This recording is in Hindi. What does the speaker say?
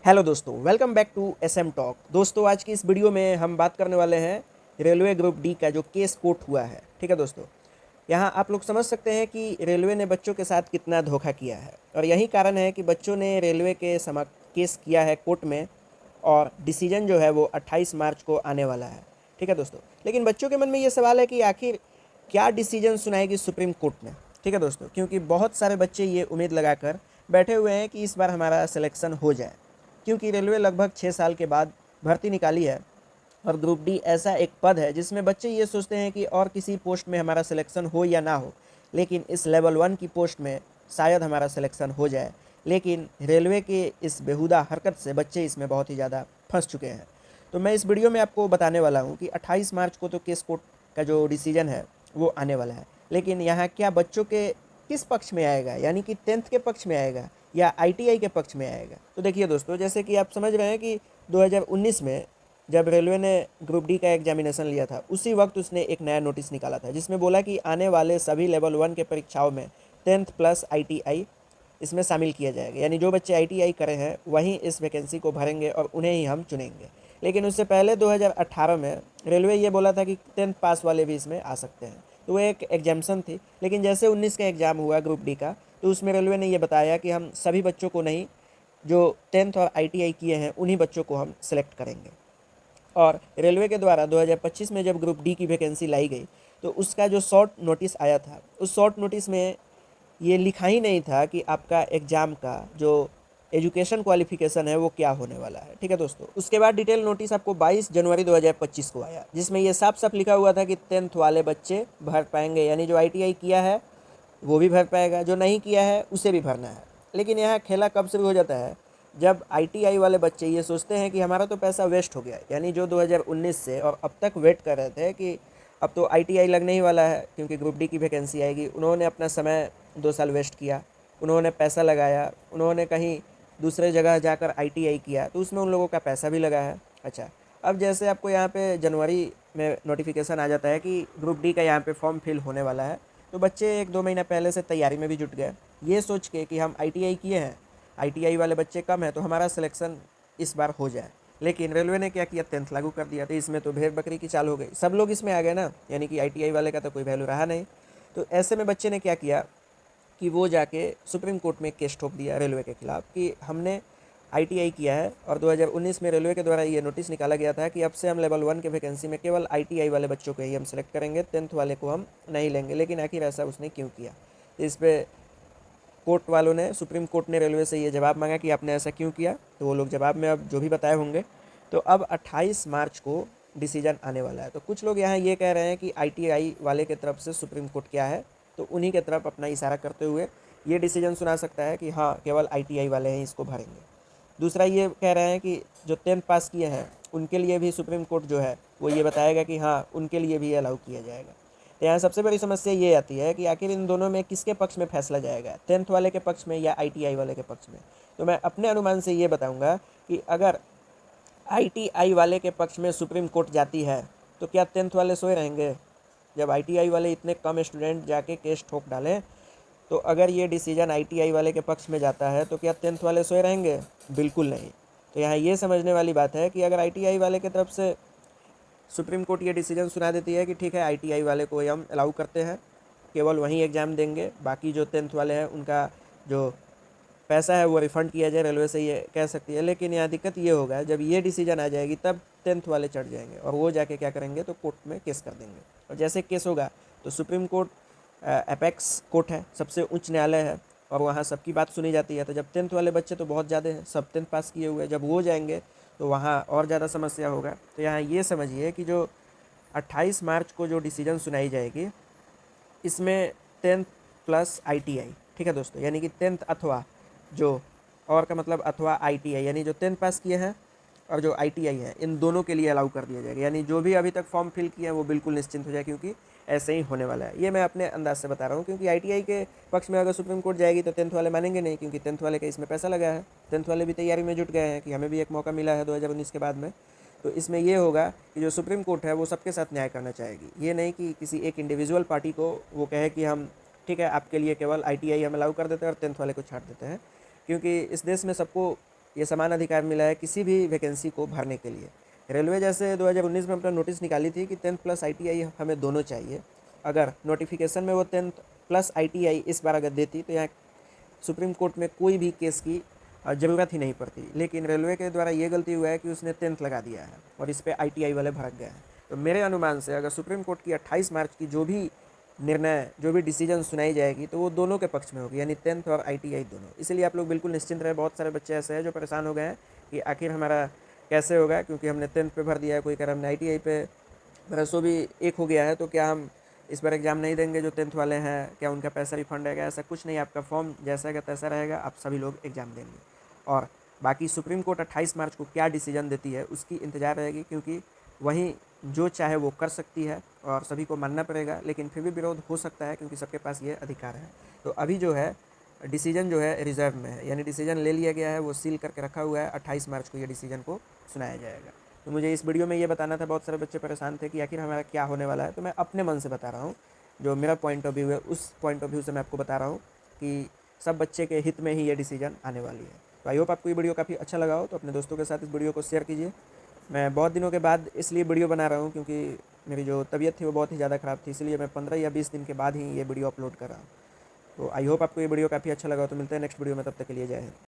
हेलो दोस्तों, welcome back to SM talk. दोस्तों, आज की इस वीडियो में हम बात करने वाले हैं रेलवे ग्रुप डी का जो केस कोर्ट हुआ है। ठीक है दोस्तों, यहाँ आप लोग समझ सकते हैं कि रेलवे ने बच्चों के साथ कितना धोखा किया है और यही कारण है कि बच्चों ने रेलवे के समा केस किया है कोर्ट में और डिसीजन जो है वो 28 मार्च को आने वाला है। ठीक है दोस्तों, लेकिन बच्चों के मन में ये सवाल है कि आखिर क्या डिसीजन सुनाएगी सुप्रीम कोर्ट ने। ठीक है दोस्तों, क्योंकि बहुत सारे बच्चे ये उम्मीद लगाकर बैठे हुए हैं कि इस बार हमारा सिलेक्शन हो जाए, क्योंकि रेलवे लगभग 6 साल के बाद भर्ती निकाली है और ग्रुप डी ऐसा एक पद है जिसमें बच्चे ये सोचते हैं कि और किसी पोस्ट में हमारा सिलेक्शन हो या ना हो, लेकिन इस लेवल 1 की पोस्ट में शायद हमारा सिलेक्शन हो जाए। लेकिन रेलवे के इस बेहुदा हरकत से बच्चे इसमें बहुत ही ज़्यादा फंस चुके हैं। तो मैं इस वीडियो में आपको बताने वाला हूँ कि 28 मार्च को तो केस कोर्ट का जो डिसीजन है वो आने वाला है, लेकिन यहाँ क्या बच्चों के किस पक्ष में आएगा, यानी कि 10th के पक्ष में आएगा या आईटीआई के पक्ष में आएगा। तो देखिए दोस्तों, जैसे कि आप समझ रहे हैं कि 2019 में जब रेलवे ने ग्रुप डी का एग्जामिनेशन लिया था, उसी वक्त उसने एक नया नोटिस निकाला था जिसमें बोला कि आने वाले सभी लेवल 1 के परीक्षाओं में 10th प्लस आईटीआई इसमें शामिल किया जाएगा, यानी जो बच्चे आईटीआई करे हैं वही इस वैकेंसी को भरेंगे और उन्हें ही हम चुनेंगे। लेकिन उससे पहले 2018 में रेलवे ये बोला था कि 10th पास वाले भी इसमें आ सकते हैं, तो वो एक एग्जाम्सन थी। लेकिन जैसे 19 का एग्ज़ाम हुआ ग्रुप डी का, तो उसमें रेलवे ने ये बताया कि हम सभी बच्चों को नहीं, जो 10th और आईटीआई किए हैं उन्हीं बच्चों को हम सेलेक्ट करेंगे। और रेलवे के द्वारा 2025 में जब ग्रुप डी की वैकेंसी लाई गई, तो उसका जो शॉर्ट नोटिस आया था, उस शॉर्ट नोटिस में ये लिखा ही नहीं था कि आपका एग्ज़ाम का जो एजुकेशन क्वालिफिकेशन है वो क्या होने वाला है। ठीक है दोस्तों, उसके बाद डिटेल नोटिस आपको 22 जनवरी 2025 को आया, जिसमें ये साफ साफ लिखा हुआ था कि 10th वाले बच्चे भर पाएंगे, यानी जो आईटीआई किया है वो भी भर पाएगा, जो नहीं किया है उसे भी भरना है। लेकिन यहाँ खेला कब शुरू हो जाता है, जब आईटीआई वाले बच्चे ये सोचते हैं कि हमारा तो पैसा वेस्ट हो गया, यानी जो 2019 से और अब तक वेट कर रहे थे कि अब तो आईटीआई लगने ही वाला है क्योंकि ग्रुप डी की वैकेंसी आएगी, उन्होंने अपना समय 2 साल वेस्ट किया, उन्होंने पैसा लगाया, उन्होंने कहीं दूसरे जगह जाकर आईटीआई किया, तो उसमें उन लोगों का पैसा भी लगा है। अच्छा, अब जैसे आपको यहाँ पे जनवरी में नोटिफिकेशन आ जाता है कि ग्रुप डी का यहाँ पे फॉर्म फिल होने वाला है, तो बच्चे 1-2 महीना पहले से तैयारी में भी जुट गए, ये सोच के कि हम आईटीआई किए हैं, आईटीआई वाले बच्चे कम हैं तो हमारा सिलेक्शन इस बार हो जाए। लेकिन रेलवे ने क्या किया, 10th लागू कर दिया, तो इसमें तो भेड़ बकरी की चाल हो गई, सब लोग इसमें आ गए ना, यानी कि आईटीआई वाले का तो कोई वैल्यू रहा नहीं। तो ऐसे में बच्चे ने क्या किया कि वो जाके सुप्रीम कोर्ट में केस ठोक दिया रेलवे के खिलाफ कि हमने आईटीआई किया है और 2019 में रेलवे के द्वारा ये नोटिस निकाला गया था कि अब से हम लेवल 1 के वैकेंसी में केवल आईटीआई वाले बच्चों को ही हम सेलेक्ट करेंगे, 10th वाले को हम नहीं लेंगे। लेकिन आखिर ऐसा उसने क्यों किया, तो इस पर कोर्ट वालों ने, सुप्रीम कोर्ट ने रेलवे से ये जवाब मांगा कि आपने ऐसा क्यों किया, तो वो लोग जवाब में अब जो भी बताए होंगे। तो अब 28 मार्च को डिसीजन आने वाला है। तो कुछ लोग यहाँ ये कह रहे हैं कि आईटीआई वाले के तरफ से सुप्रीम कोर्ट क्या है, तो उन्हीं के तरफ अपना इशारा करते हुए ये डिसीजन सुना सकता है कि हाँ, केवल आईटीआई वाले हैं इसको भरेंगे। दूसरा ये कह रहे हैं कि जो 10th पास किए हैं उनके लिए भी सुप्रीम कोर्ट जो है वो ये बताएगा कि हाँ, उनके लिए भी अलाउ किया जाएगा। तो यहाँ सबसे बड़ी समस्या ये आती है कि आखिर इन दोनों में किसके पक्ष में फैसला जाएगा, 10th वाले के पक्ष में या आईटीआई वाले के पक्ष में। तो मैं अपने अनुमान से ये बताऊँगा कि अगर आईटीआई वाले के पक्ष में सुप्रीम कोर्ट जाती है तो क्या 10th वाले सोए रहेंगे। जब आईटीआई वाले इतने कम स्टूडेंट जाके केस ठोक डालें, तो अगर ये डिसीजन आईटीआई वाले के पक्ष में जाता है तो क्या 10th वाले सोए रहेंगे, बिल्कुल नहीं। तो यहाँ ये समझने वाली बात है कि अगर आईटीआई वाले की तरफ से सुप्रीम कोर्ट ये डिसीजन सुना देती है कि ठीक है, आईटीआई वाले को हम अलाउ करते हैं, केवल वहीं एग्ज़ाम देंगे, बाकी जो 10th वाले हैं उनका जो पैसा है वो रिफ़ंड किया जाए, रेलवे से ये कह सकती है। लेकिन यहाँ दिक्कत ये होगा, जब ये डिसीजन आ जाएगी तब 10th वाले चढ़ जाएंगे और वो जाके क्या करेंगे, तो कोर्ट में केस कर देंगे। और जैसे केस होगा तो सुप्रीम कोर्ट एपेक्स कोर्ट है, सबसे उच्च न्यायालय है और वहाँ सबकी बात सुनी जाती है। तो जब 10th वाले बच्चे तो बहुत ज़्यादा हैं, सब 10th पास किए हुए, जब वो जाएंगे तो वहाँ और ज़्यादा समस्या होगा। तो यहाँ ये समझिए कि जो 28 मार्च को जो डिसीजन सुनाई जाएगी, इसमें 10th प्लस आईटीआई, ठीक है दोस्तों, यानी कि 10th अथवा जो और का मतलब अथवा आईटीआई, यानी जो 10th पास किए हैं और जो आईटीआई है, इन दोनों के लिए अलाउ कर दिया जाएगा। यानी जो भी अभी तक फॉर्म फिल किए हैं वो बिल्कुल निश्चिंत हो जाए, क्योंकि ऐसे ही होने वाला है। ये मैं अपने अंदाज से बता रहा हूँ, क्योंकि आईटीआई के पक्ष में अगर सुप्रीम कोर्ट जाएगी तो 10th वाले मानेंगे नहीं, क्योंकि 10th वाले का इसमें पैसा लगा है, 10th वाले भी तैयारी में जुट गए हैं कि हमें भी एक मौका मिला है 2019 के बाद में। तो इसमें ये होगा कि जो सुप्रीम कोर्ट है वो सबके साथ न्याय करना चाहेगी, ये नहीं कि किसी एक इंडिविजुअल पार्टी को वो कहे कि हम ठीक है, आपके लिए केवल आईटीआई हम अलाउ कर देते हैं और 10th वाले को छाट देते हैं। क्योंकि इस देश में सबको ये समान अधिकार मिला है किसी भी वैकेंसी को भरने के लिए। रेलवे जैसे 2019 में अपना नोटिस निकाली थी कि 10th प्लस ITI हमें दोनों चाहिए। अगर नोटिफिकेशन में वो 10th प्लस ITI इस बार अगर देती तो यहाँ सुप्रीम कोर्ट में कोई भी केस की ज़रूरत ही नहीं पड़ती। लेकिन रेलवे के द्वारा ये गलती हुआ है कि उसने 10th लगा दिया है और इस पर ITI वाले भड़क गए हैं। तो मेरे अनुमान से अगर सुप्रीम कोर्ट की 28 मार्च की जो भी निर्णय, जो भी डिसीजन सुनाई जाएगी तो वो दोनों के पक्ष में होगी, यानी 10th और ITI दोनों। इसीलिए आप लोग बिल्कुल निश्चिंत रहे। बहुत सारे बच्चे ऐसे हैं जो परेशान हो गए हैं कि आखिर हमारा कैसे होगा, क्योंकि हमने 10th पे भर दिया है, कोई कह रहा हमने ITI पे भरा, सो भी एक हो गया है, तो क्या हम इस बार एग्ज़ाम नहीं देंगे जो 10th वाले हैं, क्या उनका पैसा रिफंड रहेगा? ऐसा कुछ नहीं, आपका फॉर्म जैसा का तैसा रहेगा, आप सभी लोग एग्ज़ाम देंगे। और बाकी सुप्रीम कोर्ट 28 मार्च को क्या डिसीजन देती है उसकी इंतज़ार रहेगी, क्योंकि वहीं जो चाहे वो कर सकती है और सभी को मानना पड़ेगा। लेकिन फिर भी विरोध हो सकता है क्योंकि सबके पास ये अधिकार है। तो अभी जो है डिसीजन जो है रिजर्व में है, यानी डिसीजन ले लिया गया है, वो सील करके रखा हुआ है। 28 मार्च को ये डिसीजन को सुनाया जाएगा। तो मुझे इस वीडियो में ये बताना था। बहुत सारे बच्चे परेशान थे कि आखिर हमारा क्या होने वाला है, तो मैं अपने मन से बता रहा हूँ, जो मेरा पॉइंट ऑफ व्यू है उस पॉइंट ऑफ व्यू से मैं आपको बता रहा हूँ कि सब बच्चे के हित में ही ये डिसीजन आने वाली है। तो आई होप आपको ये वीडियो काफ़ी अच्छा लगा हो, तो अपने दोस्तों के साथ इस वीडियो को शेयर कीजिए। मैं बहुत दिनों के बाद इसलिए वीडियो बना रहा हूँ क्योंकि मेरी जो तबीयत थी वो बहुत ही ज़्यादा ख़राब थी, इसलिए मैं 15 या 20 दिन के बाद ही ये वीडियो अपलोड कर रहा हूँ। तो आई होप आपको ये वीडियो काफ़ी अच्छा लगा हो। तो मिलते हैं नेक्स्ट वीडियो में, तब तक के लिए जय हिंद।